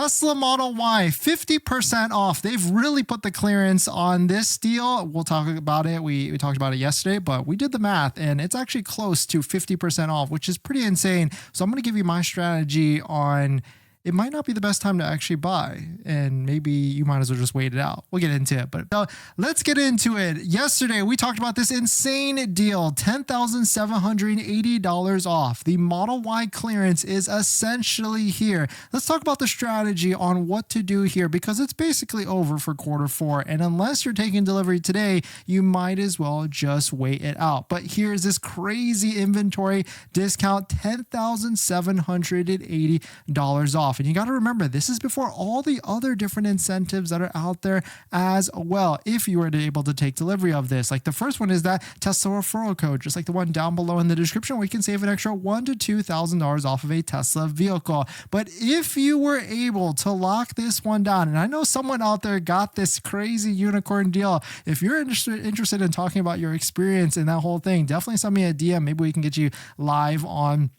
Tesla Model Y, 50% off. They've really put the clearance on this deal. We'll talk about it. We talked about it yesterday, but we did the math and it's actually close to 50% off, which is pretty insane. So I'm going to give you my strategy on it might not be the best time to actually buy, and maybe you might as well just wait it out. We'll get into it, but let's get into it. Yesterday, we talked about this insane deal, $10,780 off. The Model Y clearance is essentially here. Let's talk about the strategy on what to do here, because it's basically over for Q4, and unless you're taking delivery today, you might as well just wait it out. But here's this crazy inventory discount, $10,780 off. And you got to remember, this is before all the other different incentives that are out there as well, if you were able to take delivery of this. Like the first one is that Tesla referral code, just like the one down below in the description, where you can save an extra $1,000 to $2,000 off of a Tesla vehicle. But if you were able to lock this one down, and I know someone out there got this crazy unicorn deal, if you're interested in talking about your experience in that whole thing, definitely send me a DM. Maybe we can get you live on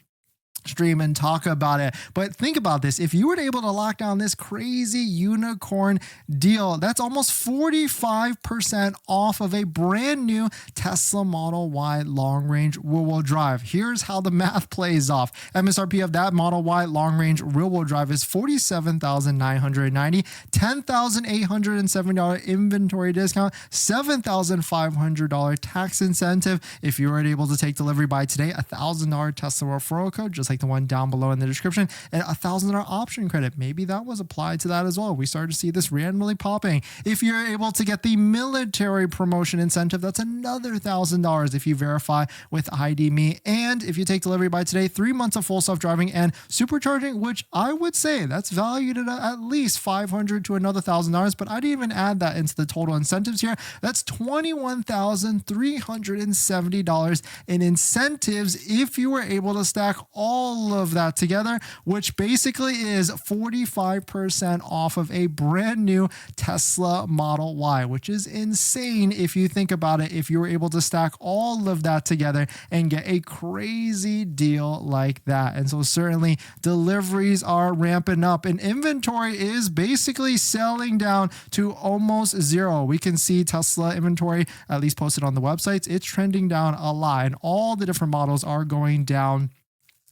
stream and talk about it. But think about this. If you were able to lock down this crazy unicorn deal, that's almost 45% off of a brand new Tesla Model Y long range rear-wheel drive. Here's how the math plays off. MSRP of that Model Y long range rear-wheel drive is $47,990, $10,870 inventory discount, $7,500 tax incentive. If you were able to take delivery by today, $1,000 Tesla referral code, just like the one down below in the description, and $1,000 option credit. Maybe that was applied to that as well. We started to see this randomly popping. If you're able to get the military promotion incentive, that's another $1,000 if you verify with ID Me. And if you take delivery by today, 3 months of full self-driving and supercharging, which I would say that's valued at least $500 to another $1,000, but I didn't even add that into the total incentives here. That's $21,370 in incentives if you were able to stack all of that together, which basically is 45% off of a brand new Tesla Model Y, which is insane if you think about it. If you were able to stack all of that together and get a crazy deal like that. And so certainly deliveries are ramping up and inventory is basically selling down to almost zero. We can see Tesla inventory, at least posted on the websites, it's trending down a lot, and all the different models are going down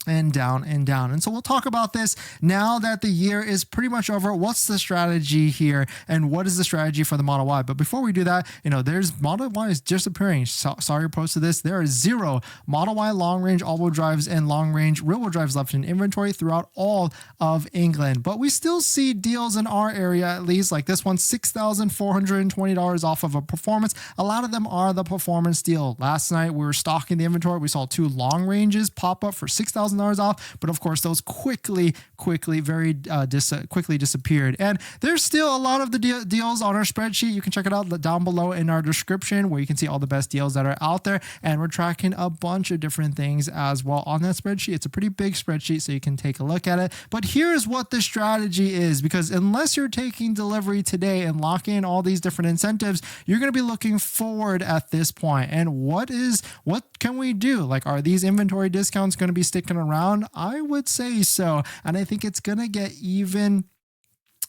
and down and down. And so we'll talk about this now that the year is pretty much over. What's the strategy here, and what is the strategy for the Model Y? But before we do that, there's Model Y is disappearing. Sorry, posted this. There are 0 Model Y long range all-wheel drives and long range rear-wheel drives left in inventory throughout all of England. But we still see deals in our area, at least like this one, $6,420 off of a performance. A lot of them are the performance deal. Last night we were stocking the inventory. We saw 2 long ranges pop up for $6,000 off, but of course those quickly disappeared. And there's still a lot of the deals on our spreadsheet. You can check it out down below in our description, where you can see all the best deals that are out there, and we're tracking a bunch of different things as well on that spreadsheet. It's a pretty big spreadsheet, so you can take a look at it. But here's what the strategy is, because unless you're taking delivery today and locking in all these different incentives, you're going to be looking forward at this point. And what can we do? Like, are these inventory discounts going to be sticking around? I would say so, and I think it's gonna get even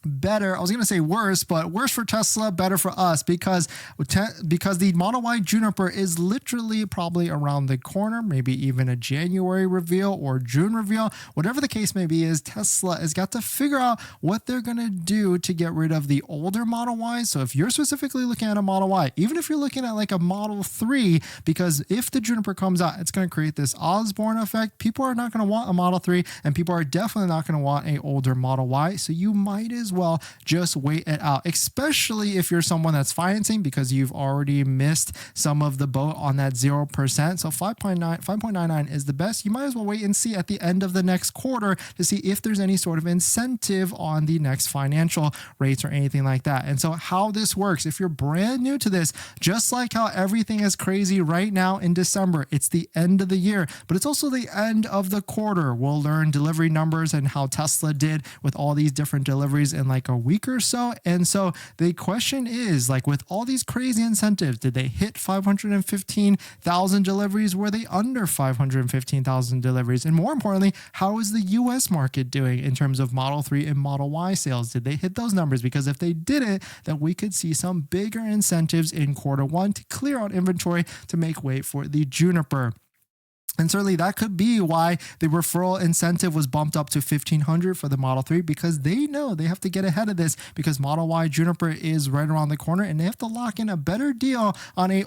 better. I was going to say worse, but worse for Tesla, better for us, because the Model Y Juniper is literally probably around the corner, maybe even a January reveal or June reveal, whatever the case may be. Is Tesla has got to figure out what they're going to do to get rid of the older Model Y. So if you're specifically looking at a Model Y, even if you're looking at like a Model 3, because if the Juniper comes out, it's going to create this Osborne effect. People are not going to want a Model 3, and people are definitely not going to want an older Model Y. So you might as well just wait it out, especially if you're someone that's financing, because you've already missed some of the boat on that 0%. So 5.99 is the best. You might as well wait and see at the end of the next quarter to see if there's any sort of incentive on the next financial rates or anything like that. And so how this works, if you're brand new to this, just like how everything is crazy right now in December, it's the end of the year, but it's also the end of the quarter. We'll learn delivery numbers and how Tesla did with all these different deliveries in in like a week or so. And so the question is, like, with all these crazy incentives, did they hit 515,000 deliveries? Were they under 515,000 deliveries? And more importantly, how is the US market doing in terms of Model 3 and Model Y sales? Did they hit those numbers? Because if they didn't, then we could see some bigger incentives in Q1 to clear out inventory to make way for the Juniper. And certainly that could be why the referral incentive was bumped up to $1,500 for the Model 3, because they know they have to get ahead of this, because Model Y Juniper is right around the corner and they have to lock in a better deal on a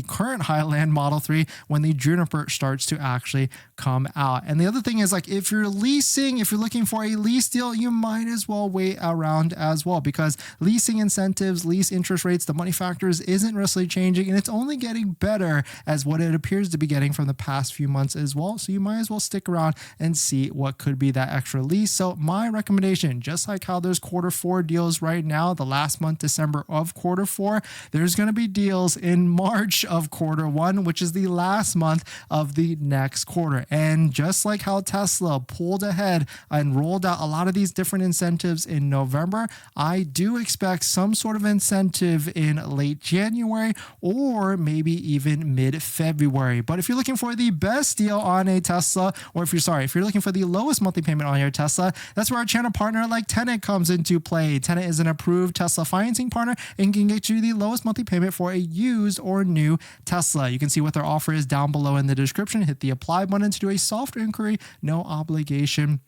current Highland Model 3 when the Juniper starts to actually come out. And the other thing is, like, if you're looking for a lease deal, you might as well wait around as well, because leasing incentives, lease interest rates, the money factors isn't really changing, and it's only getting better as what it appears to be getting from the past few months as well. So you might as well stick around and see what could be that extra lease. So my recommendation, just like how there's Q4 deals right now, the last month, December of Q4, there's going to be deals in March of Q1, which is the last month of the next quarter. And just like how Tesla pulled ahead and rolled out a lot of these different incentives in November, I do expect some sort of incentive in late January or maybe even mid-February. But if you're looking for the best deal on a Tesla, or if you're looking for the lowest monthly payment on your Tesla, that's where our channel partner like TINT comes into play. TINT is an approved Tesla financing partner and can get you the lowest monthly payment for a used or new Tesla. You can see what their offer is down below in the description. Hit the apply button to do a soft inquiry, no obligation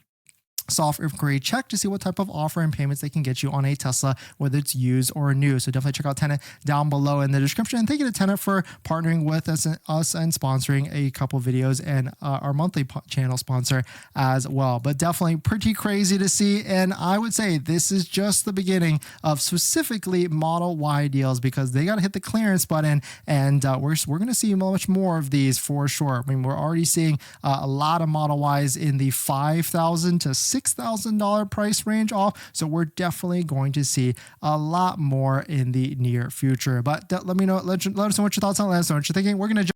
soft inquiry check to see what type of offer and payments they can get you on a Tesla, whether it's used or new. So definitely check out TINT down below in the description. And thank you to TINT for partnering with us and sponsoring a couple videos, and our monthly channel sponsor as well. But definitely pretty crazy to see. And I would say this is just the beginning of specifically Model Y deals, because they got to hit the clearance button, and we're going to see much more of these for sure. I mean, we're already seeing a lot of Model Ys in the $5,000 to $6,000 price range off. So we're definitely going to see a lot more in the near future. But let us know what your thoughts on that. Let us know what you're thinking. We're going to